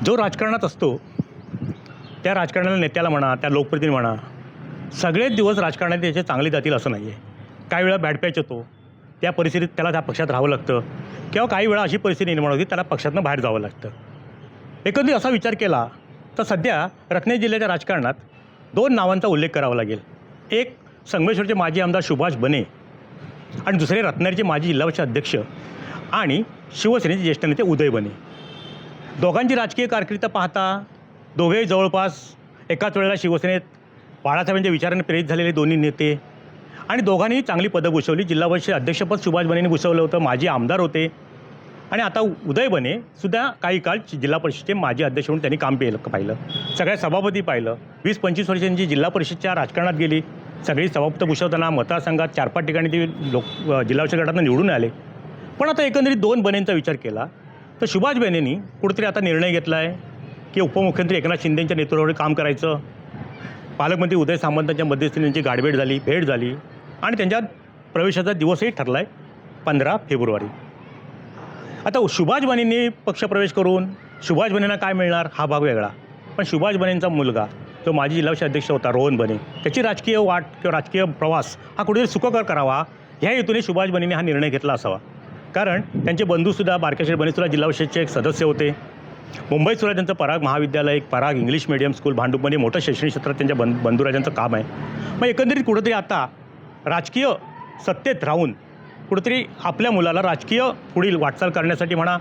जो राजकारणात असतो त्या राजकारणाला नेत्याला म्हणा, त्या लोकप्रतिनिधी म्हणा, सगळेच दिवस राजकारणात त्याचे चांगले जातील असं नाही आहे. काही वेळा बॅड पॅच येतो, त्या परिस्थितीत त्याला त्या पक्षात राहावं लागतं किंवा काही वेळा अशी परिस्थिती निर्माण होती त्याला पक्षातून बाहेर जावं लागतं. एकंदरीत असा विचार केला तर सध्या रत्नागिरी जिल्ह्याच्या राजकारणात 2 नावांचा उल्लेख करावा लागेल. एक संगमेश्वरचे माजी आमदार सुभाष बने आणि दुसरे रत्नागिरीचे माजी जिल्हा परिषद अध्यक्ष आणि शिवसेनेचे ज्येष्ठ नेते उदय बने. दोघांची राजकीय कारकीर्द पाहता दोघेही जवळपास एकाच वेळेला शिवसेनेत बाळासाहेबांच्या विचाराने प्रेरित झालेले दोन्ही नेते आणि दोघांनीही चांगली पदं भूषवली. जिल्हा परिषद अध्यक्षपद सुभाष बनेंनी भूषवलं होतं, माजी आमदार होते आणि आता उदय बने सुद्धा काही काळ जिल्हा परिषदेचे माजी अध्यक्ष म्हणून त्यांनी काम पाहिलं. सगळ्या सभापती पाहिलं. 20-25 वर्षांची जिल्हा परिषदच्या राजकारणात गेली. सगळी सभापती भूषवताना मतदारसंघात 4-5 ठिकाणी ते जिल्हा परिषद गटातून निवडून आले. पण आता एकंदरीत 2 बनेंचा विचार केला तर सुभाष बनेंनी कुठेतरी आता निर्णय घेतला आहे की उपमुख्यमंत्री एकनाथ शिंदेंच्या नेतृत्वावर काम करायचं. पालकमंत्री उदय सामंतांच्या मध्यस्थीने त्यांची गाठभेट झाली, भेट झाली आणि त्यांच्या प्रवेशाचा दिवसही ठरला आहे 15 फेब्रुवारी. आता सुभाष बनेंनी पक्षप्रवेश करून सुभाष बनेंना काय मिळणार हा भाग वेगळा. पण सुभाष बनेंचा मुलगा जो माजी जिल्हा परिषद अध्यक्ष होता रोहन बने, त्याची राजकीय वाट किंवा राजकीय प्रवास हा कुठेतरी सुखकर करावा ह्या हेतूने सुभाष बनेंनी हा निर्णय घेतला असावा. कारण त्यांचे बंधूसुद्धा बारकेश्वर बनेसुद्धा जिल्हा परिषदचे एक सदस्य होते. मुंबईतसुद्धा त्यांचं पराग महाविद्यालय, एक पराग इंग्लिश मीडियम स्कूल भांडूपमध्ये मोठं शैक्षणिक क्षेत्रात त्यांच्या बंधुराजांचं काम आहे. मग एकंदरीत कुठंतरी आता राजकीय सत्तेत राहून कुठंतरी आपल्या मुलाला राजकीय पुढील वाटचाल करण्यासाठी म्हणा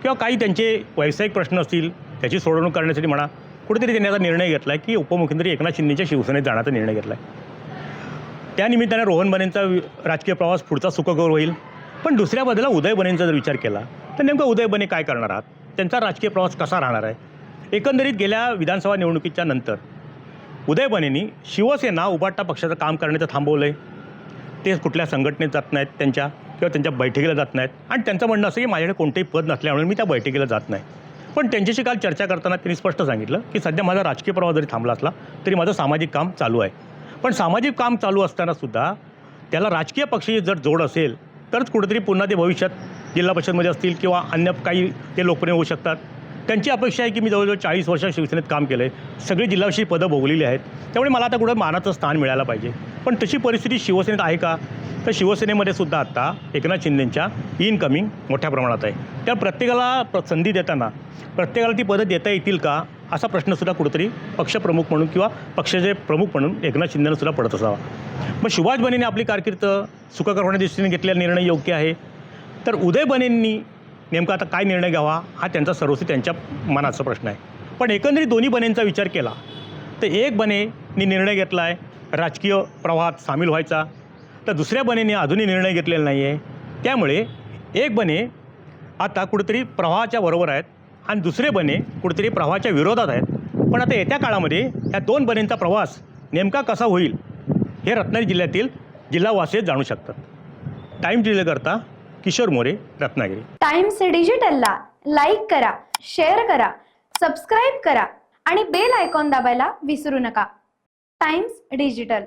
किंवा काही त्यांचे व्यावसायिक प्रश्न असतील त्याची सोडवणूक करण्यासाठी म्हणा कुठेतरी त्यांनी आता निर्णय घेतला आहे की उपमुख्यमंत्री एकनाथ शिंदेच्या शिवसेनेत जाण्याचा निर्णय घेतला आहे. त्यानिमित्ताने रोहन बनेंचा राजकीय प्रवास पुढचा सुखकर होईल. पण दुसऱ्या बाजूला उदय बनेंचा जर विचार केला तर नेमकं उदय बने काय करणार आहात, त्यांचा राजकीय प्रवास कसा राहणार आहे. एकंदरीत गेल्या विधानसभा निवडणुकीच्या नंतर उदय बनेंनी शिवसेना उभाटा पक्षाचं काम करण्याचं थांबवलं आहे. ते कुठल्या संघटनेत जात नाहीत त्यांच्या किंवा त्यांच्या बैठकीला जात नाहीत आणि त्यांचं म्हणणं असं की माझ्याकडे कोणतेही पद नसल्यामुळे मी त्या बैठकीला जात नाही. पण त्यांच्याशी काल चर्चा करताना त्यांनी स्पष्ट सांगितलं की सध्या माझा राजकीय प्रवास जरी थांबला असला तरी माझं सामाजिक काम चालू आहे. पण सामाजिक काम चालू असतानासुद्धा त्याला राजकीय पक्षाची जर जोड असेल तरच कुठेतरी पुन्हा ते भविष्यात जिल्हा परिषदमध्ये असतील किंवा अन्य काही ते लोकप्रिय होऊ शकतात. त्यांची अपेक्षा आहे की मी जवळजवळ 40 वर्ष शिवसेनेत काम केलं आहे, सगळी जिल्हाविषयी पदं भोगलेली आहेत, त्यामुळे मला आता कुठं मानाचं स्थान मिळायला पाहिजे. पण तशी परिस्थिती शिवसेनेत आहे का, तर शिवसेनेमध्ये सुद्धा आता एकनाथ शिंदेंच्या इनकमिंग मोठ्या प्रमाणात आहे. त्या प्रत्येकाला संधी देताना प्रत्येकाला ती पदं देता येतील का असा प्रश्नसुद्धा कुठेतरी पक्षप्रमुख म्हणून किंवा पक्षाचे प्रमुख म्हणून एकनाथ शिंदेंनासुद्धा पडत असावा. मग सुभाष बनेंनी आपली कारकीर्द सुखकर होण्याच्या दृष्टीने घेतलेला निर्णय योग्य आहे. तर उदय बनेंनी नेमका आता काय निर्णय घ्यावा हा त्यांचा सर्वस्वी त्यांच्या मनाचा प्रश्न आहे. पण एकंदरीत दोन्ही बनेंचा विचार केला तर एक बनेंनी निर्णय घेतला आहे राजकीय प्रवाहात सामील व्हायचा, तर दुसऱ्या बनेंनी अजूनही निर्णय घेतलेला नाही आहे. त्यामुळे एक बने आता कुठेतरी प्रवाहाच्या बरोबर आहेत आणि दुसरे बने कुठेतरी प्रवाहाच्या विरोधात आहेत. पण आता येत्या काळामध्ये या 2 बनेंचा प्रवास नेमका कसा होईल हे रत्नागिरी जिल्ह्यातील जिल्हावासी जाणू शकतात. टाइम डिलेकरता किशोर मोरे, रत्नागिरी. टाइम्स डिजिटलला लाईक करा, शेअर करा, सबस्क्राईब करा आणि बेल आयकॉन दाबायला विसरू नका. Times digital.